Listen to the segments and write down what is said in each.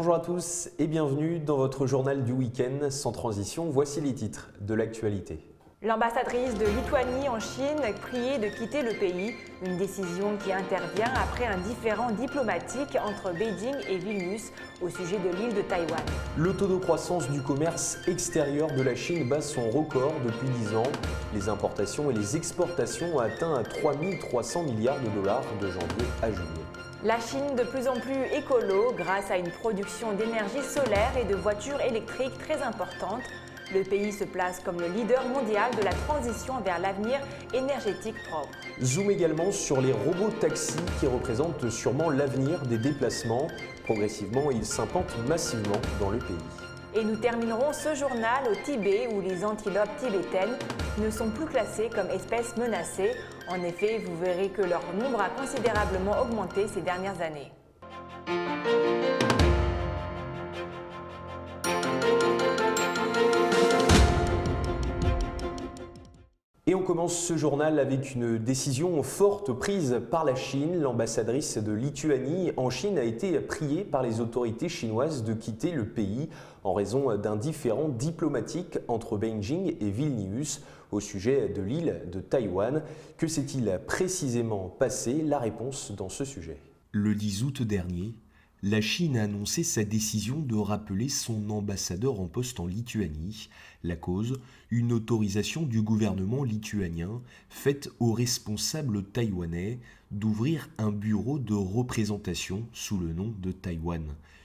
Bonjour à tous et bienvenue dans votre journal du week-end. Sans transition, voici les titres de l'actualité. L'ambassadrice de Lituanie en Chine priée de quitter le pays, une décision qui intervient après un différend diplomatique entre Beijing et Vilnius au sujet de l'île de Taïwan. Le taux de croissance du commerce extérieur de la Chine bat son record depuis 10 ans. Les importations et les exportations ont atteint 3 300 milliards de dollars de janvier à juillet. La Chine de plus en plus écolo grâce à une production d'énergie solaire et de voitures électriques très importante. Le pays se place comme le leader mondial de la transition vers l'avenir énergétique propre. Zoom également sur les robots taxis qui représentent sûrement l'avenir des déplacements. Progressivement, ils s'implantent massivement dans le pays. Et nous terminerons ce journal au Tibet où les antilopes tibétaines ne sont plus classées comme espèces menacées. En effet, vous verrez que leur nombre a considérablement augmenté ces dernières années. Et on commence ce journal avec une décision forte prise par la Chine. L'ambassadrice de Lituanie en Chine a été priée par les autorités chinoises de quitter le pays en raison d'un différend diplomatique entre Beijing et Vilnius au sujet de l'île de Taïwan. Que s'est-il précisément passé? La réponse dans ce sujet. Le 10 août dernier, la Chine a annoncé sa décision de rappeler son ambassadeur en poste en Lituanie. La cause, une autorisation du gouvernement lituanien faite aux responsables taïwanais d'ouvrir un bureau de représentation sous le nom de Taïwan.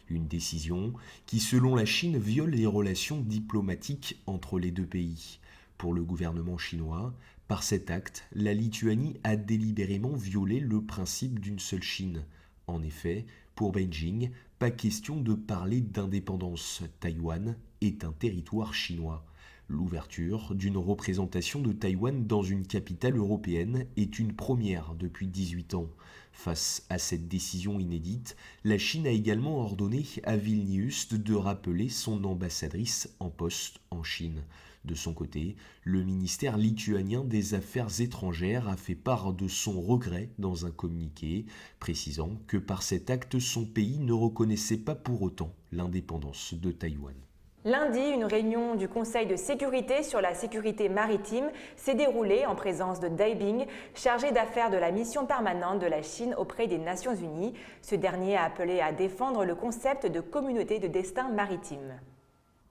Une décision qui, selon la Chine, viole les relations diplomatiques entre les deux pays. Pour le gouvernement chinois, par cet acte, la Lituanie a délibérément violé le principe d'une seule Chine. En effet, pour Beijing, pas question de parler d'indépendance. Taïwan est un territoire chinois. L'ouverture d'une représentation de Taïwan dans une capitale européenne est une première depuis 18 ans. Face à cette décision inédite, la Chine a également ordonné à Vilnius de rappeler son ambassadrice en poste en Chine. De son côté, le ministère lituanien des Affaires étrangères a fait part de son regret dans un communiqué, précisant que par cet acte, son pays ne reconnaissait pas pour autant l'indépendance de Taïwan. Lundi, une réunion du Conseil de sécurité sur la sécurité maritime s'est déroulée en présence de Dai Bing, chargé d'affaires de la mission permanente de la Chine auprès des Nations Unies. Ce dernier a appelé à défendre le concept de communauté de destin maritime.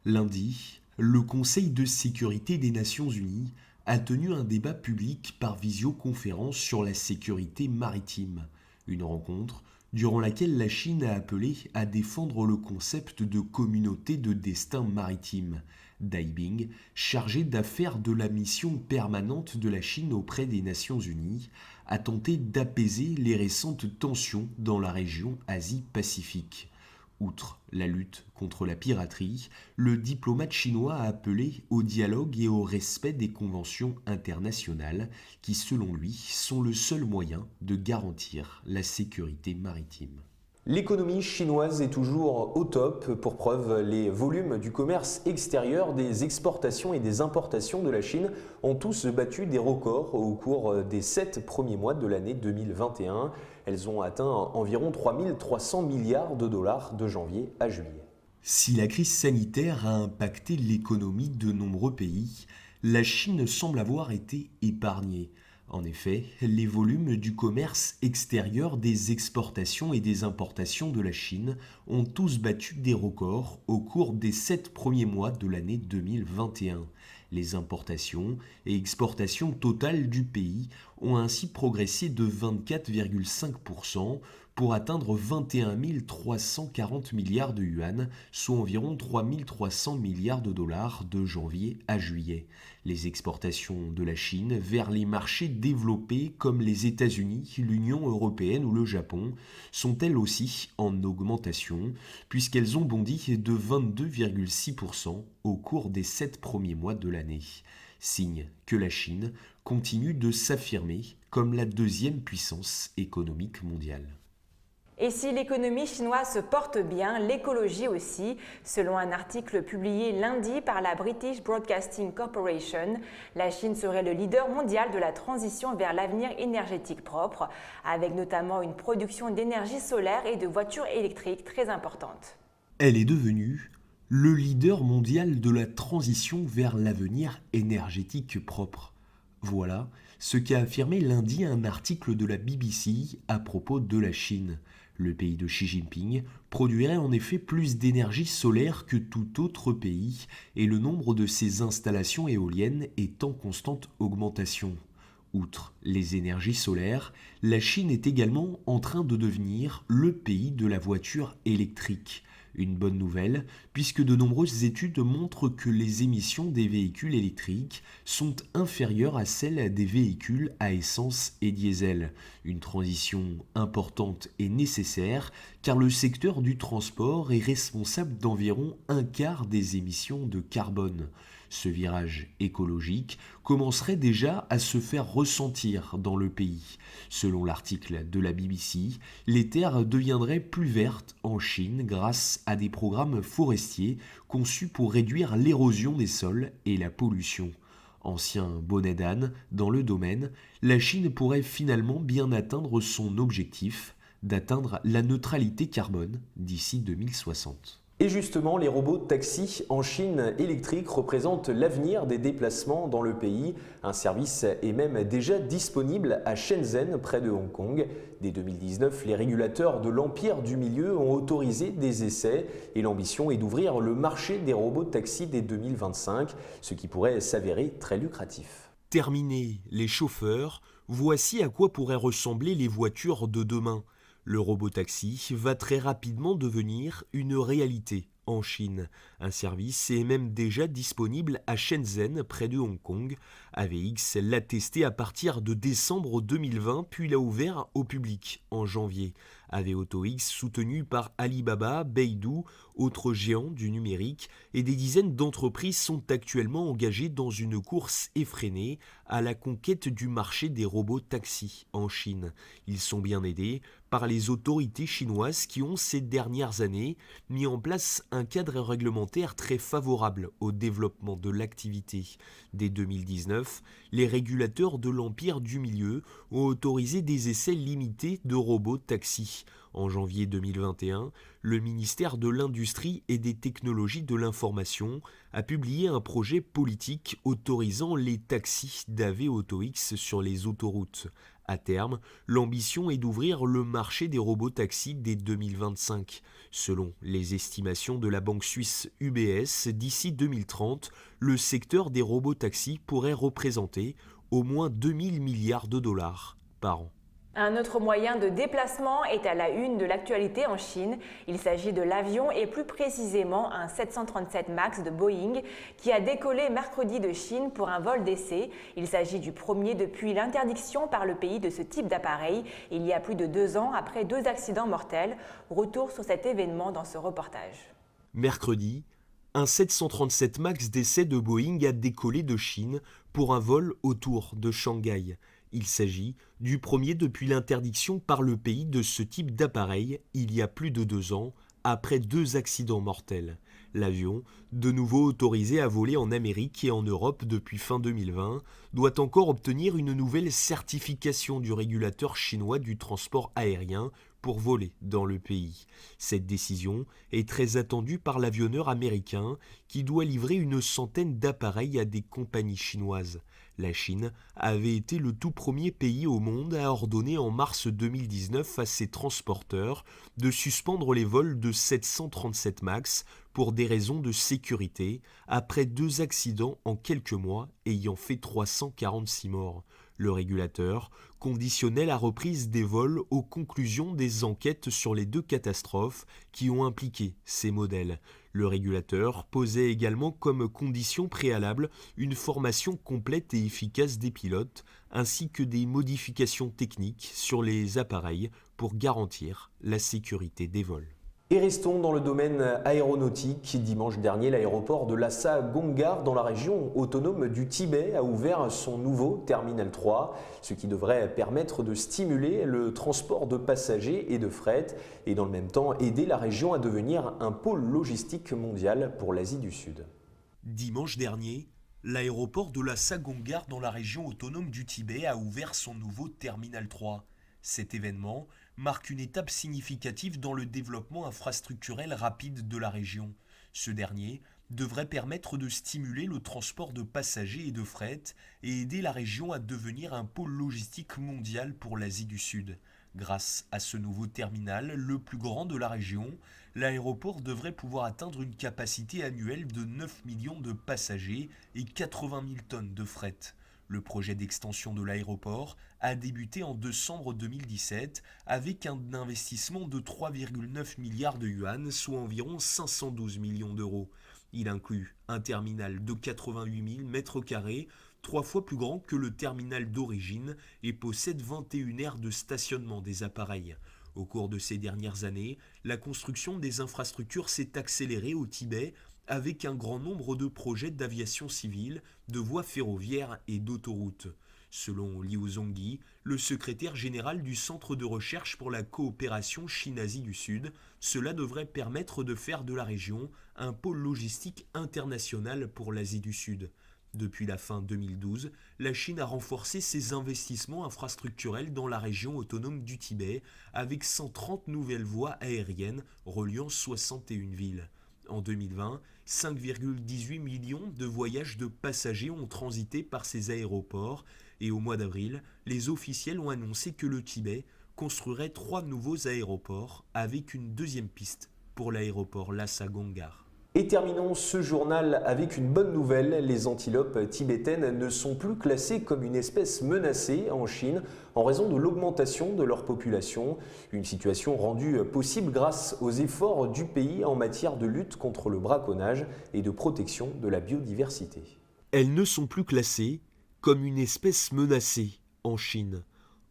Lundi, le Conseil de sécurité des Nations Unies a tenu un débat public par visioconférence sur la sécurité maritime. Une rencontre durant laquelle la Chine a appelé à défendre le concept de communauté de destin maritime. Dai Bing, chargé d'affaires de la mission permanente de la Chine auprès des Nations Unies, a tenté d'apaiser les récentes tensions dans la région Asie-Pacifique. Outre la lutte contre la piraterie, le diplomate chinois a appelé au dialogue et au respect des conventions internationales qui, selon lui, sont le seul moyen de garantir la sécurité maritime. L'économie chinoise est toujours au top. Pour preuve, les volumes du commerce extérieur, des exportations et des importations de la Chine ont tous battu des records au cours des 7 premiers mois de l'année 2021. Elles ont atteint environ 3 300 milliards de dollars de janvier à juillet. Si la crise sanitaire a impacté l'économie de nombreux pays, la Chine semble avoir été épargnée. En effet, les volumes du commerce extérieur des exportations et des importations de la Chine ont tous battu des records au cours des 7 premiers mois de l'année 2021. Les importations et exportations totales du pays ont ainsi progressé de 24,5% pour atteindre 21 340 milliards de yuan, soit environ 3 300 milliards de dollars de janvier à juillet. Les exportations de la Chine vers les marchés développés comme les États-Unis, l'Union européenne ou le Japon sont elles aussi en augmentation puisqu'elles ont bondi de 22,6% au cours des 7 premiers mois de l'année. Signe que la Chine continue de s'affirmer comme la deuxième puissance économique mondiale. Et si l'économie chinoise se porte bien, l'écologie aussi. Selon un article publié lundi par la British Broadcasting Corporation, la Chine serait le leader mondial de la transition vers l'avenir énergétique propre, avec notamment une production d'énergie solaire et de voitures électriques très importante. Elle est devenue le leader mondial de la transition vers l'avenir énergétique propre. Voilà ce qu'a affirmé lundi un article de la BBC à propos de la Chine. Le pays de Xi Jinping produirait en effet plus d'énergie solaire que tout autre pays et le nombre de ses installations éoliennes est en constante augmentation. Outre les énergies solaires, la Chine est également en train de devenir le pays de la voiture électrique. Une bonne nouvelle, puisque de nombreuses études montrent que les émissions des véhicules électriques sont inférieures à celles des véhicules à essence et diesel. Une transition importante et nécessaire, car le secteur du transport est responsable d'environ un quart des émissions de carbone. Ce virage écologique commencerait déjà à se faire ressentir dans le pays. Selon l'article de la BBC, les terres deviendraient plus vertes en Chine grâce à des programmes forestiers conçus pour réduire l'érosion des sols et la pollution. Ancien bonnet d'âne dans le domaine, la Chine pourrait finalement bien atteindre son objectif d'atteindre la neutralité carbone d'ici 2060. Et justement, les robots de taxi en Chine électrique représentent l'avenir des déplacements dans le pays. Un service est même déjà disponible à Shenzhen, près de Hong Kong. Dès 2019, les régulateurs de l'Empire du Milieu ont autorisé des essais et l'ambition est d'ouvrir le marché des robots de taxi dès 2025, ce qui pourrait s'avérer très lucratif. Terminés les chauffeurs, voici à quoi pourraient ressembler les voitures de demain. Le robotaxi va très rapidement devenir une réalité en Chine. Un service est même déjà disponible à Shenzhen, près de Hong Kong. AVX l'a testé à partir de décembre 2020, puis l'a ouvert au public en janvier. AVAutoX, soutenu par Alibaba, Baidu, autres géants du numérique, et des dizaines d'entreprises sont actuellement engagées dans une course effrénée à la conquête du marché des robots taxis en Chine. Ils sont bien aidés par les autorités chinoises qui ont ces dernières années mis en place un cadre réglementaire très favorable au développement de l'activité. Dès 2019, les régulateurs de l'Empire du Milieu ont autorisé des essais limités de robots taxis. En janvier 2021, le ministère de l'Industrie et des Technologies de l'Information a publié un projet politique autorisant les taxis d'AVAutoX sur les autoroutes. À terme, l'ambition est d'ouvrir le marché des robots taxis dès 2025. Selon les estimations de la banque suisse UBS, d'ici 2030, le secteur des robots taxis pourrait représenter au moins 2000 milliards de dollars par an. Un autre moyen de déplacement est à la une de l'actualité en Chine. Il s'agit de l'avion et plus précisément un 737 MAX de Boeing qui a décollé mercredi de Chine pour un vol d'essai. Il s'agit du premier depuis l'interdiction par le pays de ce type d'appareil il y a plus de 2 ans après 2 accidents mortels. Retour sur cet événement dans ce reportage. Mercredi, un 737 MAX d'essai de Boeing a décollé de Chine pour un vol autour de Shanghai. Il s'agit du premier depuis l'interdiction par le pays de ce type d'appareil il y a plus de 2 ans, après 2 accidents mortels. L'avion, de nouveau autorisé à voler en Amérique et en Europe depuis fin 2020, doit encore obtenir une nouvelle certification du régulateur chinois du transport aérien pour voler dans le pays. Cette décision est très attendue par l'avionneur américain qui doit livrer une centaine d'appareils à des compagnies chinoises. La Chine avait été le tout premier pays au monde à ordonner en mars 2019 à ses transporteurs de suspendre les vols de 737 MAX pour des raisons de sécurité, après 2 accidents en quelques mois ayant fait 346 morts. Le régulateur conditionnait la reprise des vols aux conclusions des enquêtes sur les 2 catastrophes qui ont impliqué ces modèles. Le régulateur posait également comme condition préalable une formation complète et efficace des pilotes, ainsi que des modifications techniques sur les appareils pour garantir la sécurité des vols. Et restons dans le domaine aéronautique. Dimanche dernier, l'aéroport de Lhasa Gongar, dans la région autonome du Tibet, a ouvert son nouveau Terminal 3, ce qui devrait permettre de stimuler le transport de passagers et de fret, et dans le même temps aider la région à devenir un pôle logistique mondial pour l'Asie du Sud. Dimanche dernier, l'aéroport de Lhasa Gongar, dans la région autonome du Tibet, a ouvert son nouveau Terminal 3. Cet événement marque une étape significative dans le développement infrastructurel rapide de la région. Ce dernier devrait permettre de stimuler le transport de passagers et de fret et aider la région à devenir un pôle logistique mondial pour l'Asie du Sud. Grâce à ce nouveau terminal, le plus grand de la région, l'aéroport devrait pouvoir atteindre une capacité annuelle de 9 millions de passagers et 80 000 tonnes de fret. Le projet d'extension de l'aéroport a débuté en décembre 2017 avec un investissement de 3,9 milliards de yuan, soit environ 512 millions d'euros. Il inclut un terminal de 88 000 mètres carrés, 3 fois plus grand que le terminal d'origine et possède 21 aires de stationnement des appareils. Au cours de ces dernières années, la construction des infrastructures s'est accélérée au Tibet avec un grand nombre de projets d'aviation civile, de voies ferroviaires et d'autoroutes. Selon Liu Zhongyi, le secrétaire général du Centre de recherche pour la coopération Chine-Asie du Sud, cela devrait permettre de faire de la région un pôle logistique international pour l'Asie du Sud. Depuis la fin 2012, la Chine a renforcé ses investissements infrastructurels dans la région autonome du Tibet avec 130 nouvelles voies aériennes reliant 61 villes. En 2020, 5,18 millions de voyages de passagers ont transité par ces aéroports et au mois d'avril, les officiels ont annoncé que le Tibet construirait 3 nouveaux aéroports avec une deuxième piste pour l'aéroport Lhasa Gangar. Et terminons ce journal avec une bonne nouvelle. Les antilopes tibétaines ne sont plus classées comme une espèce menacée en Chine en raison de l'augmentation de leur population. Une situation rendue possible grâce aux efforts du pays en matière de lutte contre le braconnage et de protection de la biodiversité. Elles ne sont plus classées comme une espèce menacée en Chine.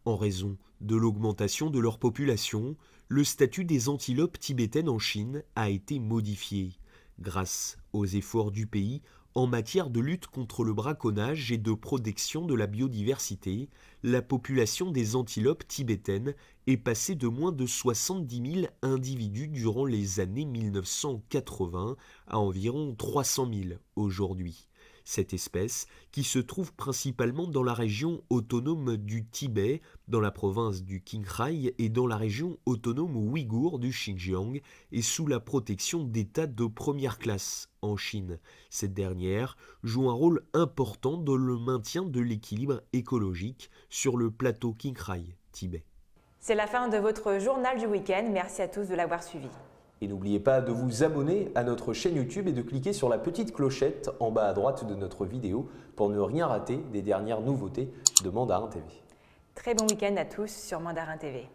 En raison de l'augmentation de leur population, le statut des antilopes tibétaines en Chine a été modifié. Grâce aux efforts du pays en matière de lutte contre le braconnage et de protection de la biodiversité, la population des antilopes tibétaines est passée de moins de 70 000 individus durant les années 1980 à environ 300 000 aujourd'hui. Cette espèce, qui se trouve principalement dans la région autonome du Tibet, dans la province du Qinghai et dans la région autonome ouïghour du Xinjiang, est sous la protection d'États de première classe en Chine. Cette dernière joue un rôle important dans le maintien de l'équilibre écologique sur le plateau Qinghai-Tibet. C'est la fin de votre journal du week-end. Merci à tous de l'avoir suivi. Et n'oubliez pas de vous abonner à notre chaîne YouTube et de cliquer sur la petite clochette en bas à droite de notre vidéo pour ne rien rater des dernières nouveautés de Mandarin TV. Très bon week-end à tous sur Mandarin TV.